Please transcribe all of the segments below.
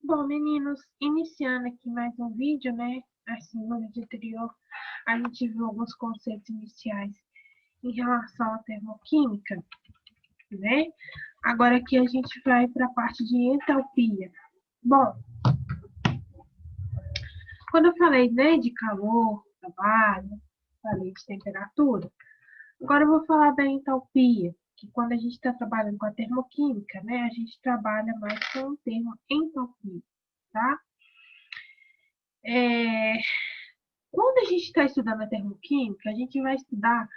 Bom, meninos, iniciando aqui mais um vídeo, né? Assim, no vídeo anterior, a gente viu alguns conceitos iniciais em relação à termoquímica, né? Agora aqui a gente vai para a parte de entalpia. Bom, quando eu falei, né, de calor, trabalho, falei de temperatura, agora eu vou falar da entalpia, que quando a gente está trabalhando com a termoquímica, né, a gente trabalha mais com o termo entalpia, tá? Quando a gente está estudando a termoquímica, a gente vai estudar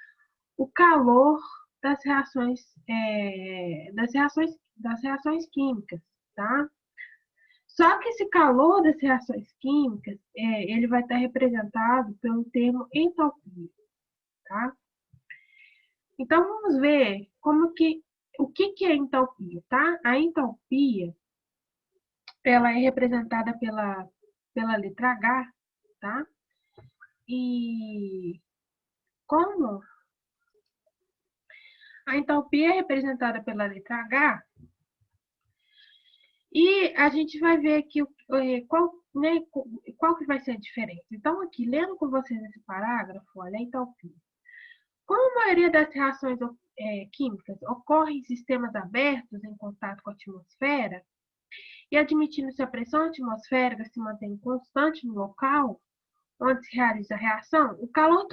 o calor das reações, das reações químicas, tá? Só que esse calor das reações químicas, ele vai estar representado pelo termo entalpia, tá? Então, vamos ver o que é entalpia, tá? A entalpia, ela é representada pela letra H, tá? E como a entalpia é representada pela letra H, e a gente vai ver aqui qual que vai ser a diferença. Então, aqui, lendo com vocês esse parágrafo, olha a entalpia. Como a maioria das reações químicas ocorre em sistemas abertos em contato com a atmosfera, e admitindo-se a pressão atmosférica se mantém constante no local onde se realiza a reação, o calor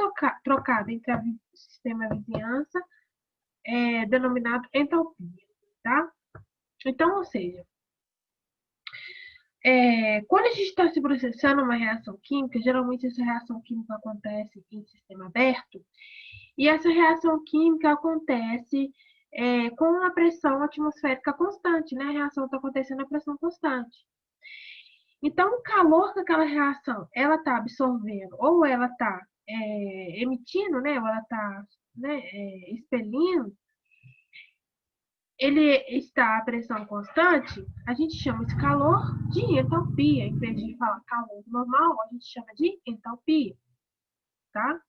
trocado entre o sistema e a vizinhança é denominado entalpia, tá? Então, ou seja, quando a gente está se processando uma reação química, geralmente essa reação química acontece em sistema aberto, e essa reação química acontece com uma pressão atmosférica constante, né? A reação está acontecendo a pressão constante. Então, o calor que aquela reação ela está absorvendo, ou ela está emitindo, né? Ou ela está, né, expelindo, ele está a pressão constante, a gente chama esse calor de entalpia. Em vez de falar calor normal, a gente chama de entalpia, tá?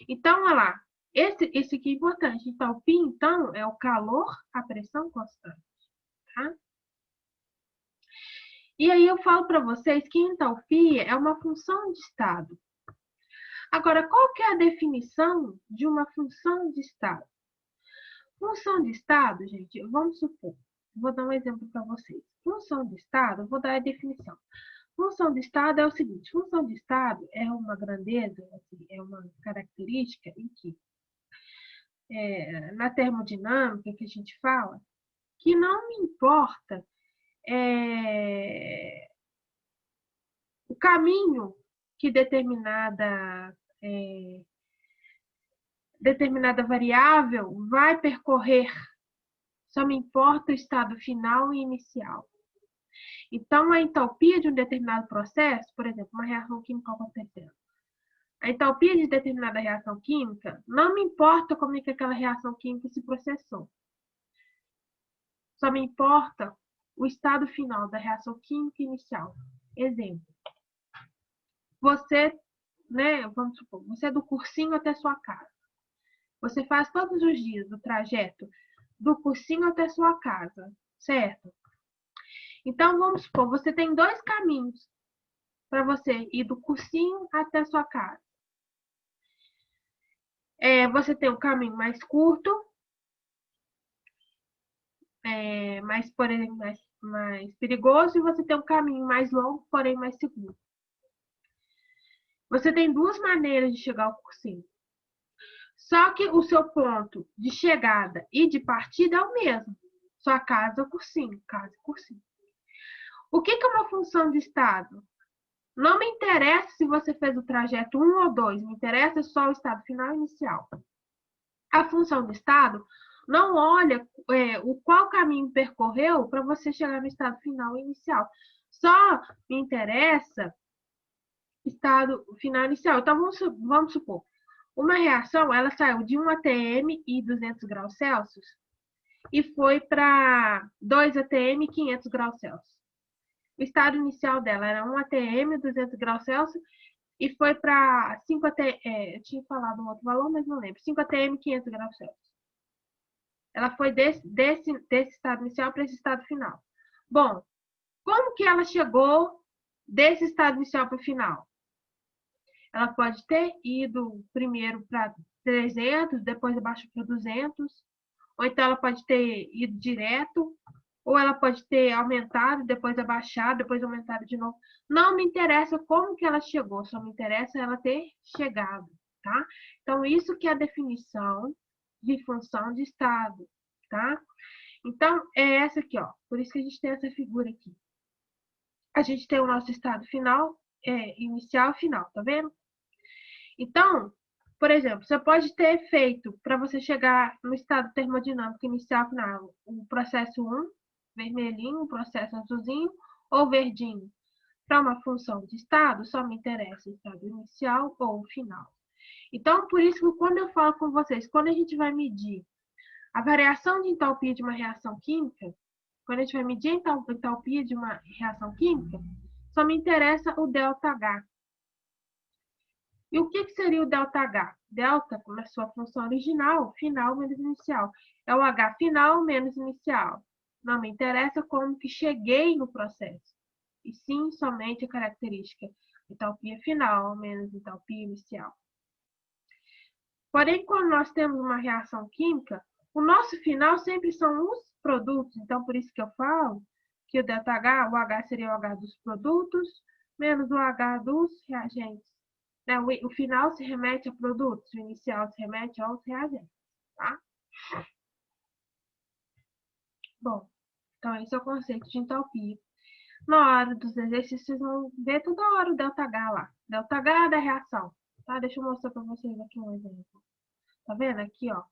Então, olha lá, esse aqui é importante. Entalpia, então, é o calor a pressão constante, tá? E aí eu falo para vocês que entalpia é uma função de estado. Agora, qual que é a definição de uma função de estado? Função de estado, gente, vamos supor, vou dar um exemplo para vocês. Função de estado, vou dar a definição. Função de estado é o seguinte: função de estado é uma grandeza, assim, é uma característica em que, na termodinâmica que a gente fala, que não importa o caminho que determinada variável vai percorrer, só me importa o estado final e inicial. Então, a entalpia de um determinado processo, por exemplo, uma reação química acontecendo, a entalpia de determinada reação química, não me importa como é que aquela reação química se processou. Só me importa o estado final da reação química inicial. Exemplo. Você, né, vamos supor, você é do cursinho até sua casa. Você faz todos os dias o trajeto do cursinho até sua casa, certo? Então, vamos supor, você tem dois caminhos para você ir do cursinho até sua casa. Você tem o caminho mais curto, porém mais perigoso, e você tem um caminho mais longo, porém mais seguro. Você tem duas maneiras de chegar ao cursinho. Só que o seu ponto de chegada e de partida é o mesmo. Sua casa é o cursinho, casa e cursinho. O que é uma função de estado? Não me interessa se você fez o trajeto 1 ou 2, me interessa só o estado final e inicial. A função de estado não olha qual caminho percorreu para você chegar no estado final e inicial. Só me interessa estado final e inicial. Então, vamos supor, uma reação, ela saiu de 1 atm e 200 graus Celsius e foi para 2 atm e 500 graus Celsius. O estado inicial dela era 1 atm, 200 graus Celsius, e foi para 5 atm, eu tinha falado um outro valor, mas não lembro, 5 atm, 500 graus Celsius. Ela foi desse estado inicial para esse estado final. Bom, Como que ela chegou desse estado inicial para o final? Ela pode ter ido primeiro para 300, depois abaixou para 200, ou então ela pode ter ido direto, ou ela pode ter aumentado, depois abaixado, depois aumentado de novo. Não me interessa como que ela chegou, só me interessa ela ter chegado, tá? Então, isso que é a definição de função de estado, tá? Então, é essa aqui, ó. Por isso que a gente tem essa figura aqui. A gente tem o nosso estado final, inicial e final, tá vendo? Então, por exemplo, você pode ter feito, para você chegar no estado termodinâmico inicial e final, o processo 1, vermelhinho, o processo azulzinho ou verdinho. Para uma função de estado, só me interessa o estado inicial ou final. Então, por isso que quando eu falo com vocês, quando a gente vai medir a variação de entalpia de uma reação química, quando a gente vai medir a entalpia de uma reação química, só me interessa o ΔH. E o que seria o ΔH? Delta, na sua função original, final menos inicial. É o H final menos inicial. Não me interessa como que cheguei no processo. E sim, somente a característica entalpia final menos entalpia inicial. Porém, quando nós temos uma reação química, o nosso final sempre são os produtos. Então, por isso que eu falo que o ΔH, o H seria o H dos produtos, menos o H dos reagentes. O final se remete a produtos, o inicial se remete aos reagentes, tá? Bom, então esse é o conceito de entalpia. Na hora dos exercícios, vocês vão ver toda hora o ΔH lá. ΔH da reação, tá? Deixa eu mostrar para vocês aqui um exemplo. Tá vendo? Aqui, ó.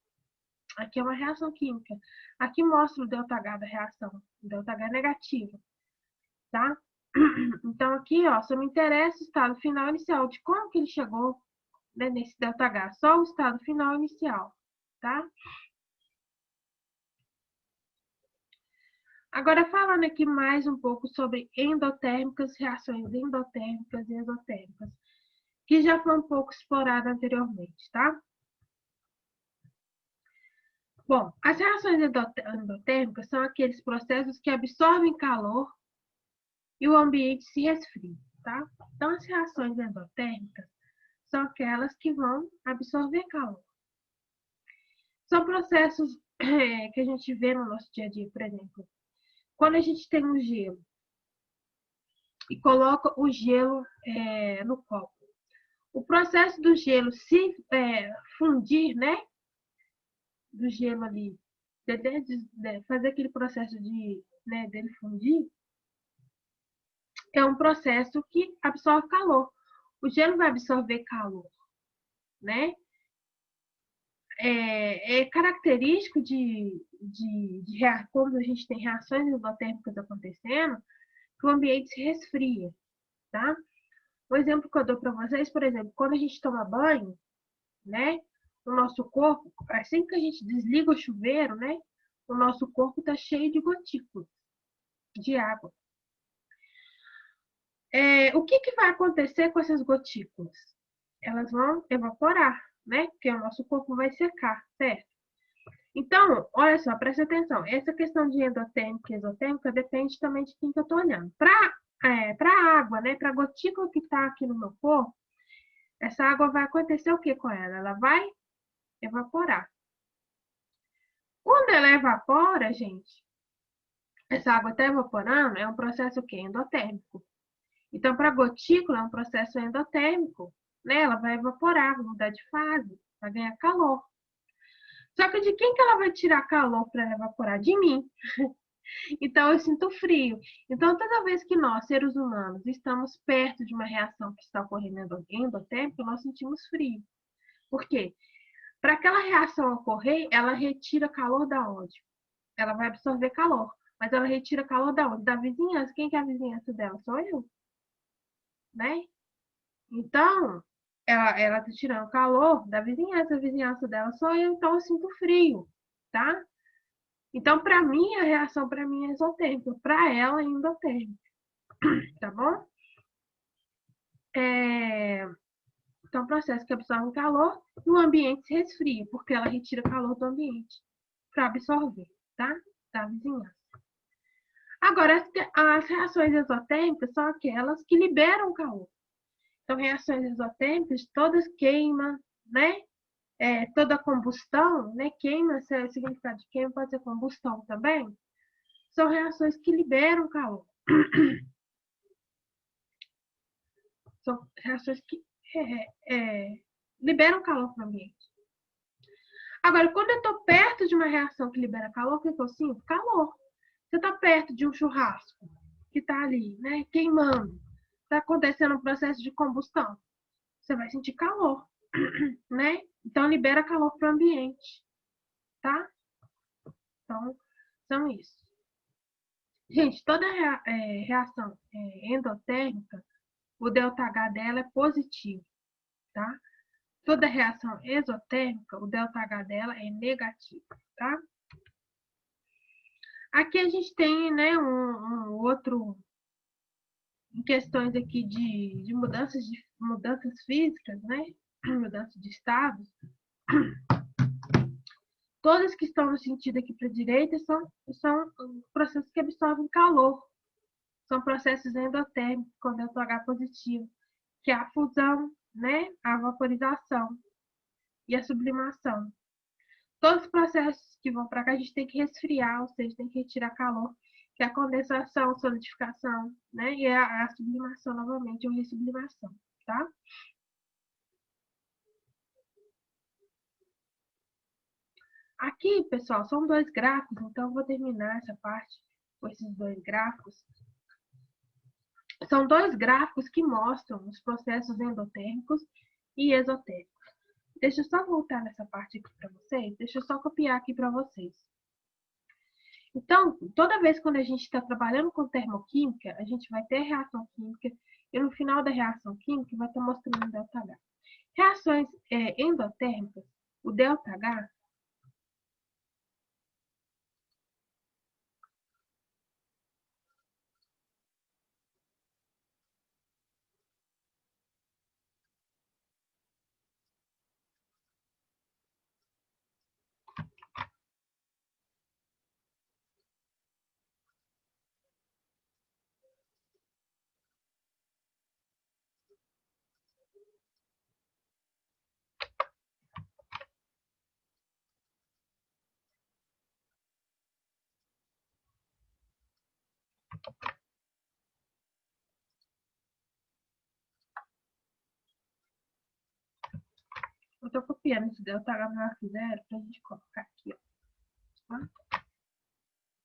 Aqui é uma reação química. Aqui mostra o ΔH da reação. O ΔH negativo, tá? Então, aqui, ó, só me interessa o estado final inicial, de como que ele chegou, né, nesse ΔH. Só o estado final inicial, tá? Agora, falando aqui mais um pouco sobre endotérmicas, reações endotérmicas e exotérmicas, que já foi um pouco explorado anteriormente, tá? Bom, as reações endotérmicas são aqueles processos que absorvem calor e o ambiente se resfria, tá? Então, as reações endotérmicas são aquelas que vão absorver calor. São processos que a gente vê no nosso dia a dia, por exemplo, quando a gente tem um gelo e coloca o gelo no copo. O processo do gelo se fundir, né? Do gelo ali, fazer aquele processo dele fundir, é um processo que absorve calor. O gelo vai absorver calor, né? É característico quando a gente tem reações endotérmicas acontecendo, que o ambiente se resfria, tá? Um exemplo que eu dou para vocês, por exemplo, quando a gente toma banho, né? O nosso corpo, assim que a gente desliga o chuveiro, né? O nosso corpo está cheio de gotículas de água. O que vai acontecer com essas gotículas? Elas vão evaporar, né? Porque o nosso corpo vai secar, certo? Então, olha só, presta atenção. Essa questão de endotérmica e exotérmica depende também de quem que eu estou olhando. Para a água, né? Para a gotícula que está aqui no meu corpo, essa água vai acontecer o que com ela? Ela vai evaporar. Quando ela evapora, gente, essa água está evaporando, é um processo o quê? Endotérmico. Então, para a gotícula, é um processo endotérmico, né? Ela vai evaporar, vai mudar de fase, vai ganhar calor. Só que de quem que ela vai tirar calor para evaporar? De mim. Então, eu sinto frio. Então, toda vez que nós, seres humanos, estamos perto de uma reação que está ocorrendo endotérmica, nós sentimos frio. Por quê? Para aquela reação ocorrer, ela retira calor da onde? Ela vai absorver calor. Mas ela retira calor da onde? Da vizinhança. Quem que é a vizinhança dela? Sou eu. Né? Então, ela tá tirando calor da vizinhança. A vizinhança dela sou eu, então eu sinto frio. Tá? Então, para mim, a reação para mim é exotérmica. Para ela, é endotérmica. Tá bom? Então, o processo que absorve calor e o ambiente se resfria, porque ela retira calor do ambiente para absorver, tá? Da vizinhança. Agora, as reações exotérmicas são aquelas que liberam calor. Então, reações exotérmicas, todas queimam, né? Toda combustão, né? Queima, o significado de queima pode ser combustão também. São reações que liberam calor. São reações que liberam calor para o ambiente. Agora, quando eu estou perto de uma reação que libera calor, o que eu sinto? Calor. Você está perto de um churrasco que está ali, né, queimando. Está acontecendo um processo de combustão. Você vai sentir calor, né? Então, libera calor para o ambiente, tá? Então, são isso. Gente, toda reação endotérmica, o ΔH dela é positivo, tá? Toda reação exotérmica, o ΔH dela é negativo, tá? Aqui a gente tem, né, um outro, em questões aqui de mudanças físicas, né? Mudança de estados. Todas que estão no sentido aqui para a direita são processos que absorvem calor. São processos endotérmicos com ΔH positivo, que é a fusão, né, a vaporização e a sublimação. Todos os processos que vão para cá, a gente tem que resfriar, ou seja, tem que retirar calor, que é a condensação, solidificação, né, e a sublimação novamente, ou ressublimação, tá? Aqui, pessoal, são dois gráficos, então eu vou terminar essa parte com esses dois gráficos. São dois gráficos que mostram os processos endotérmicos e exotérmicos. Deixa eu só voltar nessa parte aqui para vocês. Deixa eu só copiar aqui para vocês. Então, toda vez quando a gente está trabalhando com termoquímica, a gente vai ter reação química e no final da reação química vai estar mostrando o ΔH. Reações endotérmicas, o ΔH eu estou copiando esse ΔH maior que zero para a gente colocar aqui, ó. Tá?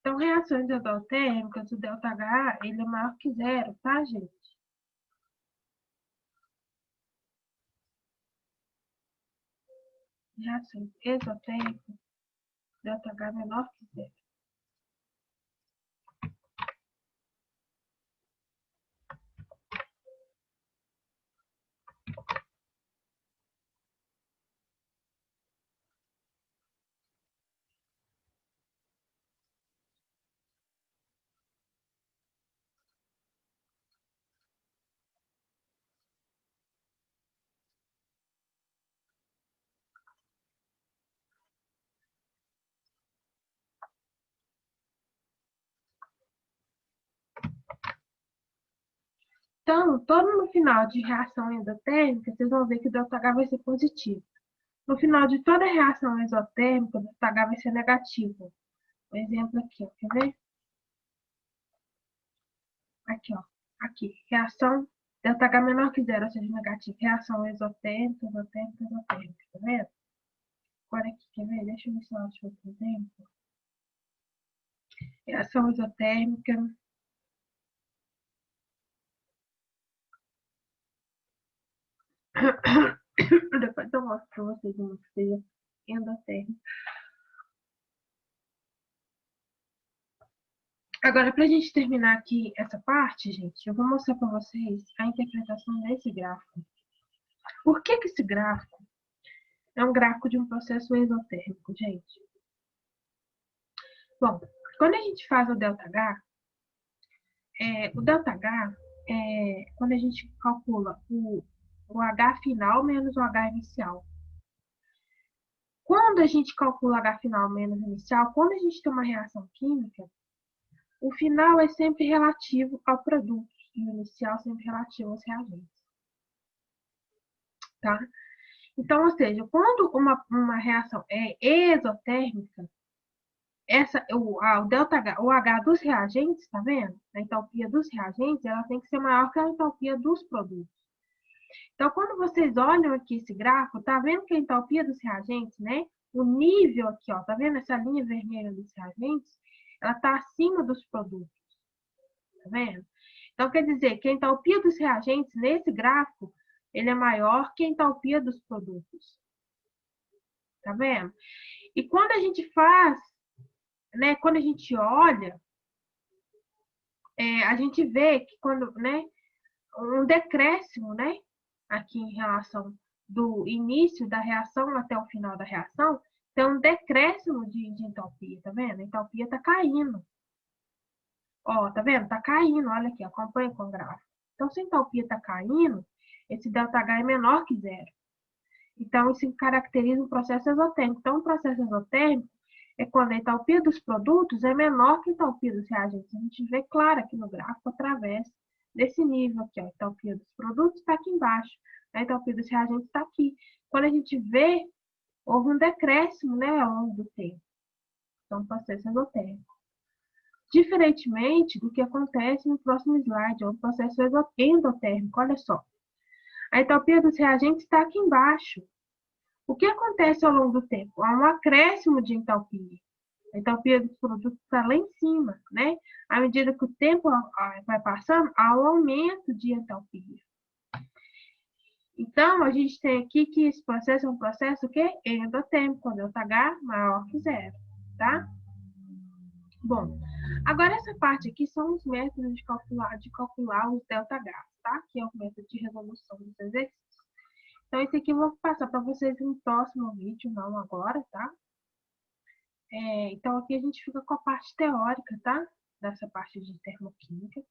Então, reações endotérmicas, o ΔH, ele é maior que zero, tá, gente? Reações exotérmicas, ΔH é menor que zero. Então, todo no final de reação endotérmica, vocês vão ver que o ΔH vai ser positivo. No final de toda reação exotérmica, o ΔH vai ser negativo. Um exemplo aqui, ó, quer ver? Aqui, ó. Aqui, reação ΔH menor que zero, ou seja, negativo. Reação exotérmica, exotérmica, exotérmica, tá vendo? Agora aqui, quer ver? Deixa eu ver se eu acho outro exemplo. Reação exotérmica. Depois eu mostro para vocês uma que seja endotérmica. Agora, para a gente terminar aqui essa parte, gente, eu vou mostrar para vocês a interpretação desse gráfico. Por que esse gráfico é um gráfico de um processo exotérmico, gente? Bom, quando a gente faz o ΔH, quando a gente calcula o H final menos o H inicial. Quando a gente calcula H final menos inicial, quando a gente tem uma reação química, O final é sempre relativo ao produto e o inicial sempre relativo aos reagentes, tá? Então, ou seja, quando uma reação é exotérmica, o delta H, o H dos reagentes, tá vendo? A entalpia dos reagentes, ela tem que ser maior que a entalpia dos produtos. Então, quando vocês olham aqui esse gráfico, tá vendo que a entalpia dos reagentes, né? O nível aqui, ó, tá vendo essa linha vermelha dos reagentes? Ela tá acima dos produtos, tá vendo? Então, quer dizer que a entalpia dos reagentes, nesse gráfico, ele é maior que a entalpia dos produtos. Tá vendo? E quando a gente faz, né, quando a gente olha, a gente vê que quando, né, um decréscimo, né, aqui em relação do início da reação até o final da reação, tem um decréscimo de entalpia, tá vendo? A entalpia tá caindo. Ó, tá vendo? Tá caindo, olha aqui, acompanha com o gráfico. Então, se a entalpia tá caindo, esse ΔH é menor que zero. Então, isso caracteriza um processo exotérmico. Então, um processo exotérmico é quando a entalpia dos produtos é menor que a entalpia dos reagentes. A gente vê claro aqui no gráfico através desse nível aqui, ó. A entalpia dos produtos está aqui embaixo, a entalpia dos reagentes está aqui. Quando a gente vê, houve um decréscimo, né, ao longo do tempo. Então, processo exotérmico. Diferentemente do que acontece no próximo slide, é o processo endotérmico. Olha só. A entalpia dos reagentes está aqui embaixo. O que acontece ao longo do tempo? Há um acréscimo de entalpia. A entalpia dos produtos está lá em cima, né? À medida que o tempo vai passando, há um aumento de entalpia. Então, a gente tem aqui que esse processo é um processo que endotérmico, com ΔH maior que zero, tá? Bom, agora essa parte aqui são os métodos de calcular os ΔH, tá? Que é o método de resolução dos exercícios. Então, esse aqui eu vou passar para vocês no próximo vídeo, não agora, tá? Então, aqui a gente fica com a parte teórica, tá? Dessa parte de termoquímica.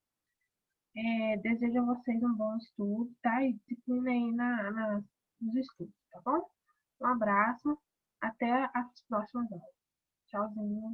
Desejo a vocês um bom estudo, tá? E disciplina aí nos estudos, tá bom? Um abraço, até as próximas aulas. Tchauzinho.